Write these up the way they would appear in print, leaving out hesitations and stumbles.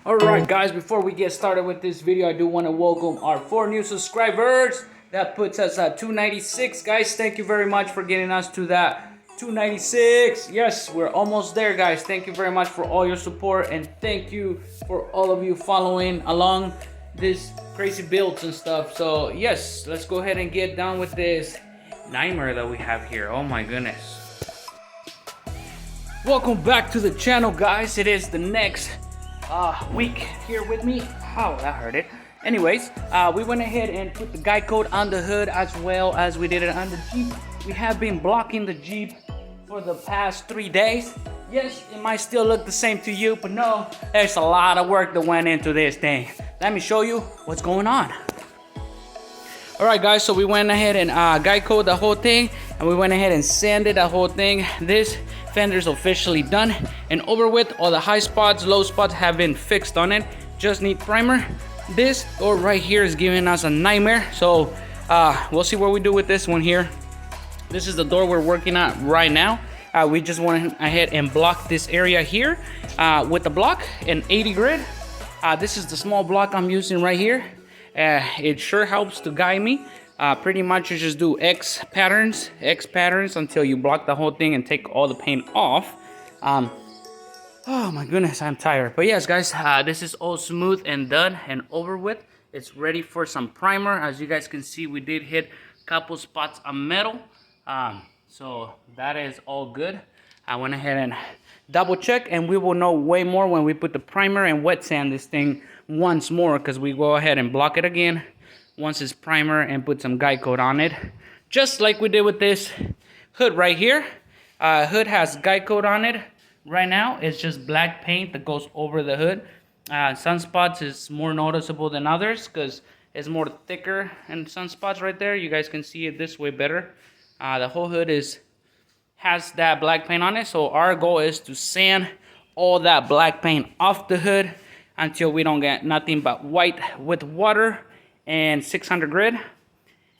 Alright guys, before we get started with this video, I do want to welcome our 4 new subscribers. That puts us at 296. Guys, thank you very much for getting us to that 296. Yes, we're almost there, guys. Thank you very much for all your support, and thank you for all of you following along this crazy builds and stuff. So yes, let's go ahead and get down with this nightmare that we have here. Oh my goodness. Welcome back to the channel, guys. It is the next week here with me. Oh, that hurt it. Anyways, we went ahead and put the guide code on the hood as well as we did it on the Jeep. We have been blocking the Jeep for the past 3 days. Yes, it might still look the same to you, but no, there's a lot of work that went into this thing. Let me show you what's going on. Alright guys, so we went ahead and guide code the whole thing, and we went ahead and sanded the whole thing. This fender's officially done and over with. All the high spots, low spots have been fixed on it. Just need primer. This door right here is giving us a nightmare, so we'll see what we do with this one here. This is the door we're working on right now. We just went ahead and blocked this area here with the block, an 80 grit. This is the small block I'm using right here. It sure helps to guide me. Pretty much you just do X patterns until you block the whole thing and take all the paint off. Oh my goodness, I'm tired. But yes guys, this is all smooth and done and over with. It's ready for some primer. As you guys can see, we did hit a couple spots of metal. So that is all good. I went ahead and double check, and we will know way more when we put the primer and wet sand this thing once more, because we go ahead and block it again once it's primer and put some guide code on it, just like we did with this hood right here. Hood has guide code on it. Right now it's just black paint that goes over the hood. Sunspots is more noticeable than others because it's more thicker, and sunspots right there, you guys can see it this way better. The whole hood has that black paint on it, so our goal is to sand all that black paint off the hood until we don't get nothing but white with water and 600 grit,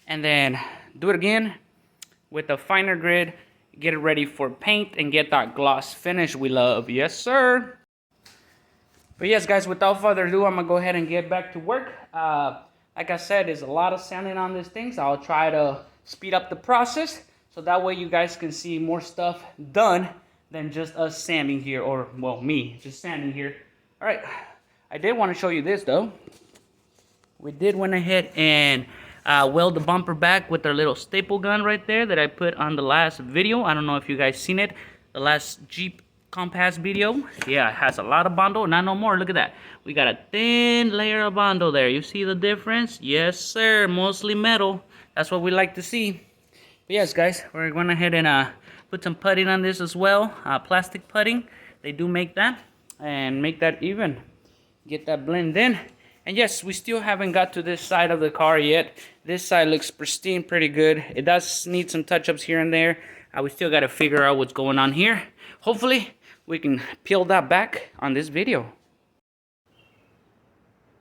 and then do it again with a finer grit, get it ready for paint and get that gloss finish we love. Yes sir. But yes guys, without further ado, I'm gonna go ahead and get back to work. Like I said, there's a lot of sanding on these things. I'll try to speed up the process so that way you guys can see more stuff done than just us sanding here, or well, me just sanding here. All right, I did want to show you this though. We did went ahead and weld the bumper back with our little staple gun right there that I put on the last video. I don't know if you guys seen it, the last Jeep Compass video. Yeah, it has a lot of Bondo, not no more. Look at that. We got a thin layer of Bondo there. You see the difference? Yes sir, mostly metal. That's what we like to see. But yes guys, we're going ahead and put some putting on this as well. Plastic putting, they do make that, and make that even. Get that blend in. And yes, we still haven't got to this side of the car yet. This side looks pristine, pretty good. It does need some touch-ups here and there. We still got to figure out what's going on here. Hopefully, we can peel that back on this video.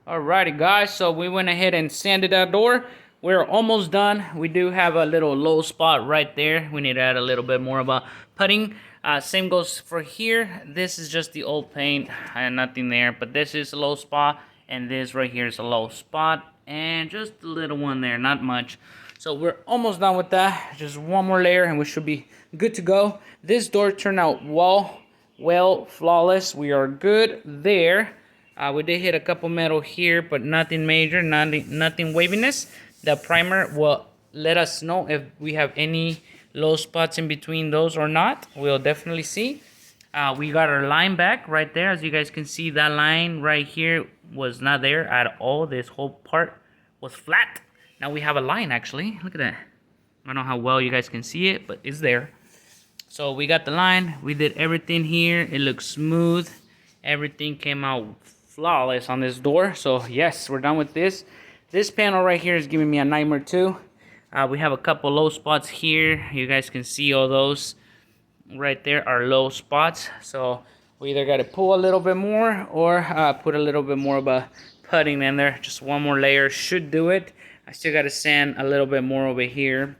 Alrighty guys, so we went ahead and sanded that door. We're almost done. We do have a little low spot right there. We need to add a little bit more of a putting. Same goes for here. This is just the old paint and nothing there, but this is a low spot. And this right here is a low spot, and just a little one there, not much. So we're almost done with that. Just one more layer and we should be good to go. This door turned out well, flawless. We are good there. We did hit a couple metal here, but nothing major, nothing waviness. The primer will let us know if we have any low spots in between those or not. We'll definitely see. We got our line back right there. As you guys can see, that line right here was not there at all. This whole part was flat. Now we have a line actually. Look at that. I don't know how well you guys can see it, but it's there. So we got the line. We did everything here. It looks smooth. Everything came out flawless on this door. So yes, we're done with this. This panel right here is giving me a nightmare too. We have a couple low spots here. You guys can see all those. Right there are low spots, so we either got to pull a little bit more or put a little bit more of a putting in there. Just one more layer should do it. I still got to sand a little bit more over here,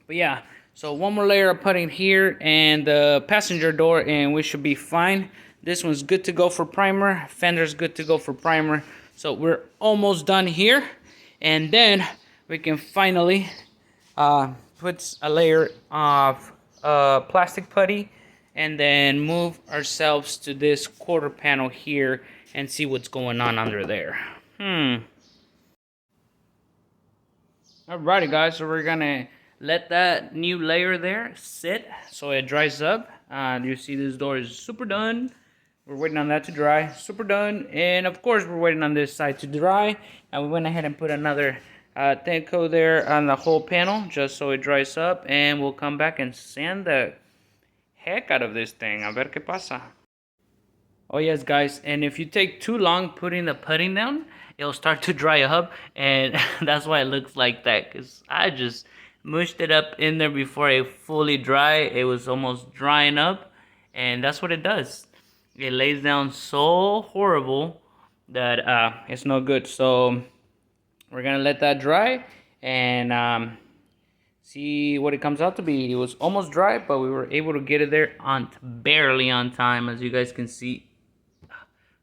but yeah, so one more layer of putting here and the passenger door, and we should be fine. This one's good to go for primer. Fender's good to go for primer. So we're almost done here. And then we can finally put a layer of plastic putty and then move ourselves to this quarter panel here and see what's going on under there. Alrighty guys, so we're gonna let that new layer there sit so it dries up. You see this door is super done. We're waiting on that to dry, super done. And of course we're waiting on this side to dry. And we went ahead and put another thin coat there on the whole panel just so it dries up. And we'll come back and sand the heck out of this thing. A ver qué pasa. Oh yes guys, and if you take too long putting the putting down, it'll start to dry up, and that's why it looks like that, because I just mushed it up in there before it fully dry. It was almost drying up, and that's what it does. It lays down so horrible that it's no good. So we're gonna let that dry and see what it comes out to be. It was almost dry, but we were able to get it there on barely on time, as you guys can see.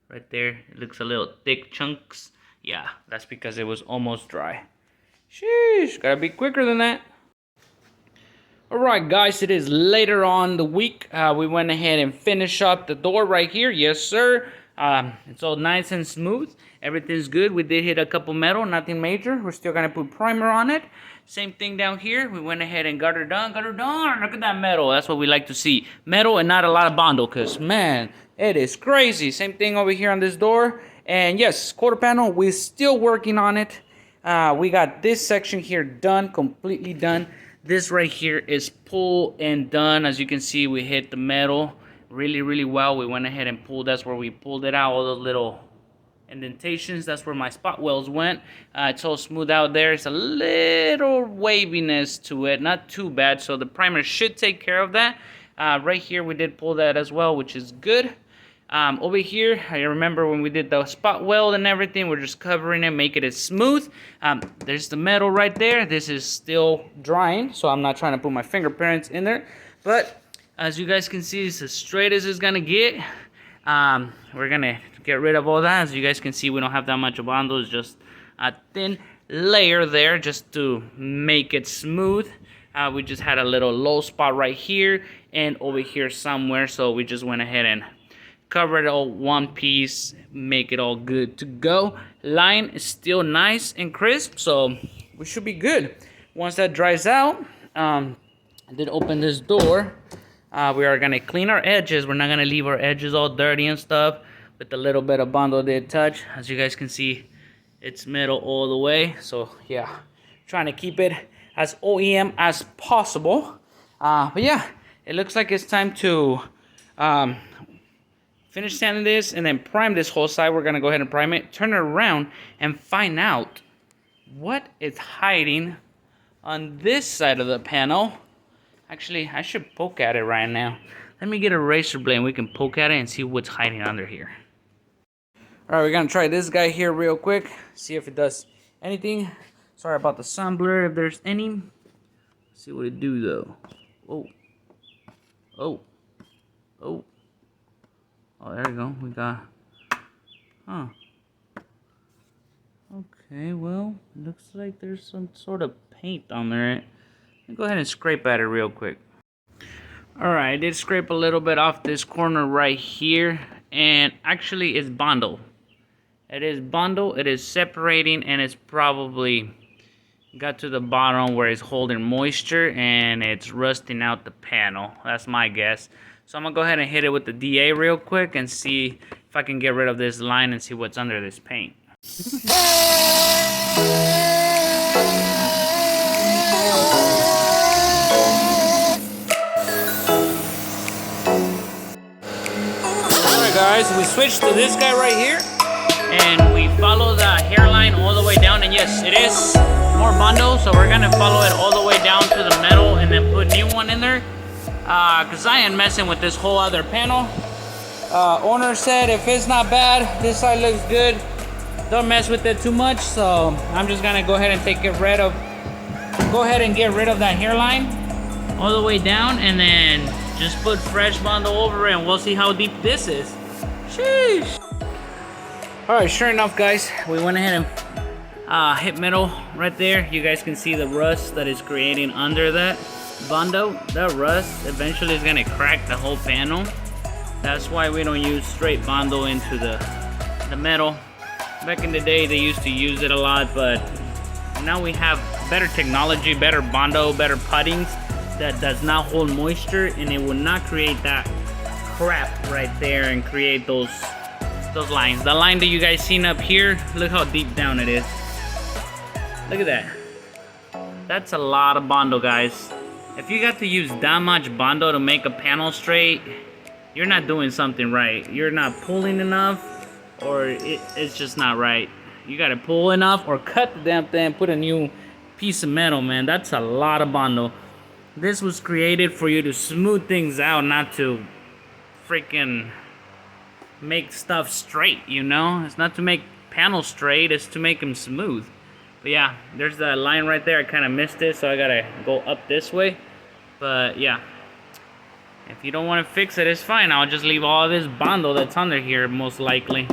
Right there, it looks a little thick chunks. Yeah, that's because it was almost dry. Sheesh, gotta be quicker than that. Alright guys, it is later on the week. We went ahead and finished up the door right here. Yes sir. It's all nice and smooth. Everything's good. We did hit a couple metal, nothing major. We're still gonna put primer on it. Same thing down here. We went ahead and got her done. Got her done. Look at that metal. That's what we like to see. Metal and not a lot of bondo, because man, it is crazy. Same thing over here on this door. And yes, quarter panel, we're still working on it. We got this section here done, completely done. This right here is pulled and done. As you can see, we hit the metal really well. We went ahead and pulled. That's where we pulled it out. All those little indentations, that's where my spot welds went. It's all smooth out there. It's a little waviness to it, not too bad, so the primer should take care of that. Right here we did pull that as well, which is good. Over here, I remember when we did the spot weld and everything, we're just covering it, making it smooth. There's the metal right there. This is still drying, so I'm not trying to put my fingerprints in there, but as you guys can see, it's as straight as it's gonna get. We're gonna get rid of all that. As you guys can see, we don't have that much of bondo. It's just a thin layer there just to make it smooth. We just had a little low spot right here and over here somewhere, so we just went ahead and cover it all one piece, make it all good to go. Line is still nice and crisp, so we should be good. Once that dries out, I did open this door. We are gonna clean our edges. We're not gonna leave our edges all dirty and stuff. With a little bit of bondo did touch. As you guys can see, it's metal all the way. So yeah, trying to keep it as OEM as possible. But yeah, it looks like it's time to finish sanding this and then prime this whole side. We're gonna go ahead and prime it, turn it around, and find out what is hiding on this side of the panel. Actually, I should poke at it right now. Let me get a razor blade and we can poke at it and see what's hiding under here. Alright, we're gonna try this guy here real quick, see if it does anything. Sorry about the sun blur if there's any. Let's see what it do though. Oh. Oh. Oh. Oh, there we go. We got... Huh. Okay, well, looks like there's some sort of paint on there. Let me go ahead and scrape at it real quick. Alright, I did scrape a little bit off this corner right here. And actually, it's bondo. It is bondo. It is separating, and it's probably got to the bottom where it's holding moisture, and it's rusting out the panel. That's my guess. So I'm going to go ahead and hit it with the DA real quick and see if I can get rid of this line and see what's under this paint. Alright guys, we switched to this guy right here. And we follow the hairline all the way down. And yes, it is more bondo, so we're going to follow it all the way down to the metal and then put a new one in there. Because I ain't messing with this whole other panel. Owner said if it's not bad, this side looks good, don't mess with it too much. So I'm just gonna go ahead and go ahead and get rid of that hairline all the way down, and then just put fresh bondo over it, and we'll see how deep this is. Sheesh. Alright, sure enough, guys, we went ahead and hit metal right there. You guys can see the rust that is creating under that Bondo. That rust eventually is gonna crack the whole panel. That's why we don't use straight Bondo into the metal. Back in the day, they used to use it a lot, but now we have better technology, better Bondo, better puttings that does not hold moisture, and it will not create that crap right there and create those lines. The line that you guys seen up here, look how deep down it is. Look at that. That's a lot of Bondo, guys. If you got to use that much Bondo to make a panel straight, you're not doing something right. You're not pulling enough, or it's just not right. You gotta pull enough or cut the damn thing, put a new piece of metal, man. That's a lot of Bondo. This was created for you to smooth things out, not to freaking make stuff straight, you know? It's not to make panels straight, it's to make them smooth. But yeah, there's that line right there. I kind of missed it, so I gotta go up this way. But yeah, if you don't want to fix it, it's fine. I'll just leave all this Bondo that's under here, most likely,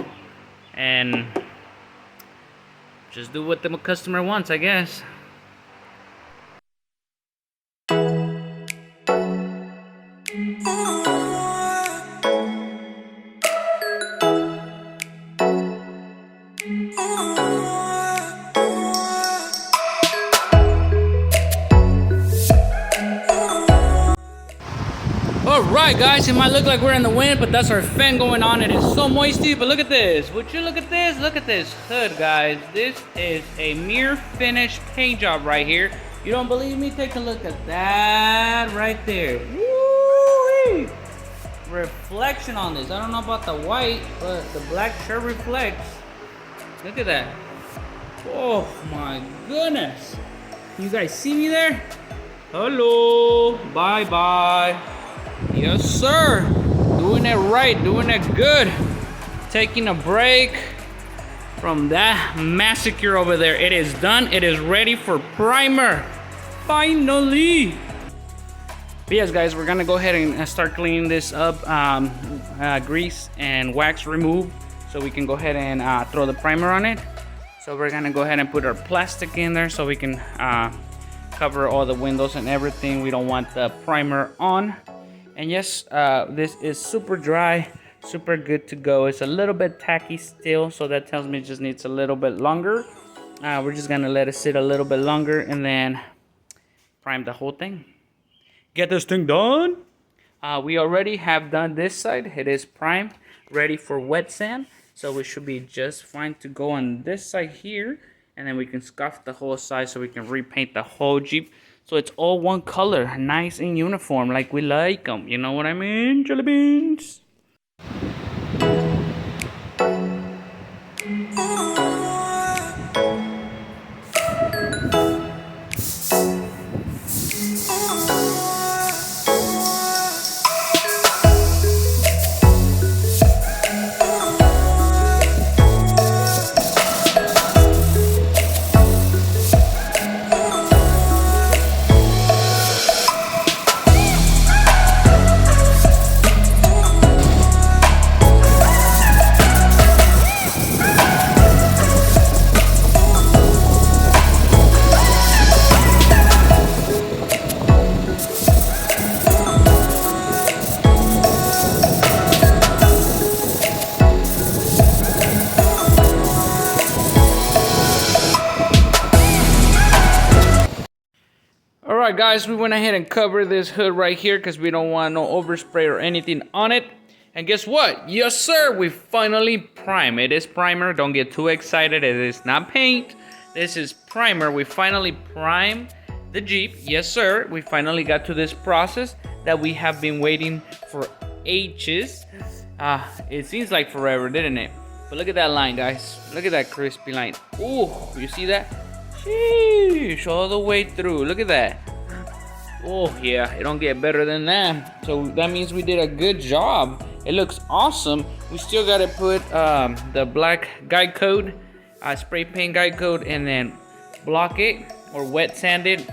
and just do what the customer wants, I guess. Alright guys, it might look like we're in the wind, but that's our fan going on. It is so moisty, but look at this. Would you look at this? Look at this hood, guys. This is a mirror finish paint job right here. You don't believe me? Take a look at that right there. Woo-wee! Reflection on this. I don't know about the white, but the black sure reflects. Look at that. Oh my goodness. You guys see me there? Hello. Bye-bye. Yes, sir. Doing it right, doing it good. Taking a break from that massacre over there. It is done. It is ready for primer. Finally. But yes, guys, we're gonna go ahead and start cleaning this up. Grease and wax removed, so we can go ahead and throw the primer on it. So we're gonna go ahead and put our plastic in there so we can cover all the windows and everything. We don't want the primer on. And yes, this is super dry, super good to go. It's a little bit tacky still, so that tells me it just needs a little bit longer. We're just gonna let it sit a little bit longer and then prime the whole thing. Get this thing done. We already have done this side. It is primed, ready for wet sand. So we should be just fine to go on this side here. And then we can scuff the whole side so we can repaint the whole Jeep. So it's all one color, nice and uniform, like we like them. You know what I mean, jelly beans? Alright guys, we went ahead and covered this hood right here because we don't want no overspray or anything on it. And guess what? Yes sir, we finally prime. It is primer, don't get too excited. It is not paint. This is primer. We finally primed the Jeep. Yes sir, we finally got to this process that we have been waiting for ages. It seems like forever, didn't it? But look at that line, guys. Look at that crispy line. Ooh, you see that? Sheesh, all the way through. Look at that. Oh yeah, it don't get better than that. So that means we did a good job. It looks awesome. We still gotta put the black guide code, spray paint guide code, and then block it or wet sand it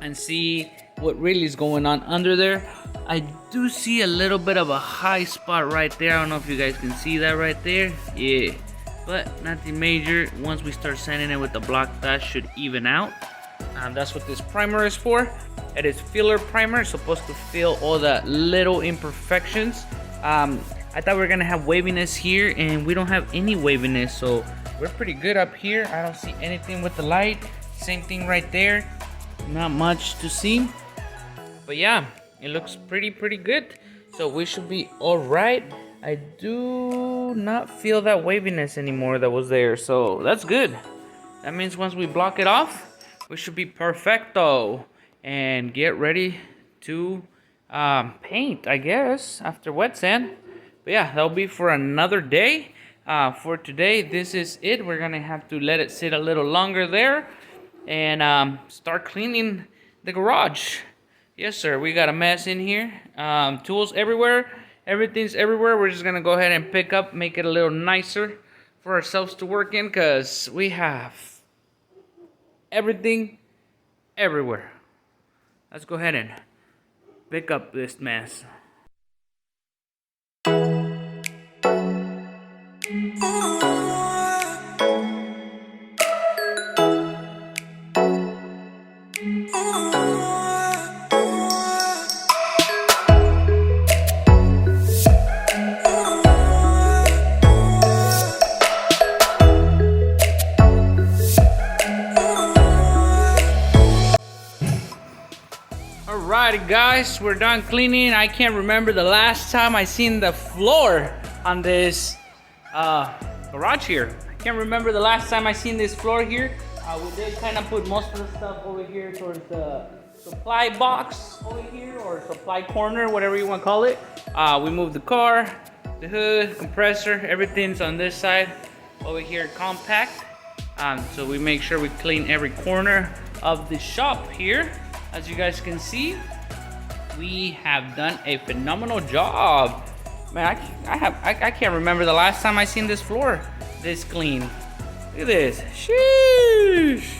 and see what really is going on under there. I do see a little bit of a high spot right there. I don't know if you guys can see that right there. Yeah, but nothing major. Once we start sanding it with the block, that should even out. That's what this primer is for. It is filler primer. It's supposed to fill all the little imperfections. I thought we were gonna have waviness here, and we don't have any waviness, so we're pretty good up here. I don't see anything with the light. Same thing right there. Not much to see, but yeah, it looks pretty good. So we should be all right. I do not feel that waviness anymore that was there, so that's good. That means once we block it off, we should be perfecto and get ready to paint, I guess, after wet sand. But yeah, that'll be for another day. For today, this is it. We're gonna have to let it sit a little longer there and start cleaning the garage. Yes, sir. We got a mess in here. Tools everywhere. Everything's everywhere. We're just gonna go ahead and pick up, make it a little nicer for ourselves to work in, because we have everything everywhere. Let's go ahead and pick up this mess. Alrighty guys, we're done cleaning. I can't remember the last time I seen the floor on this garage here. I can't remember the last time I seen this floor here. We did kind of put most of the stuff over here towards the supply box over here, or supply corner, whatever you want to call it. We moved the car, the hood, compressor, everything's on this side over here compact. So we make sure we clean every corner of the shop here. As you guys can see, we have done a phenomenal job. Man, I can't remember the last time I seen this floor this clean. Look at this. Sheesh.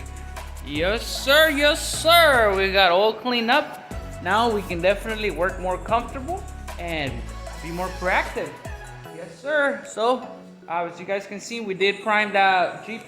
Yes, sir. Yes, sir. We got all cleaned up. Now we can definitely work more comfortable and be more proactive. Yes, sir. So, as you guys can see, we did prime the Jeep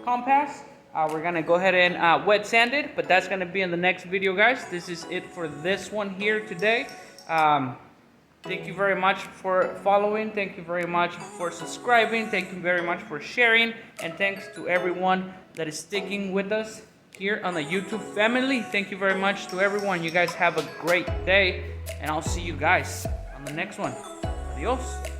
Compass. We're gonna go ahead and wet sand it, but that's gonna be in the next video, guys. This is it for this one here today. Thank you very much for following. Thank you very much for subscribing. Thank you very much for sharing. And thanks to everyone that is sticking with us here on the YouTube family. Thank you very much to everyone. You guys have a great day, and I'll see you guys on the next one. Adios.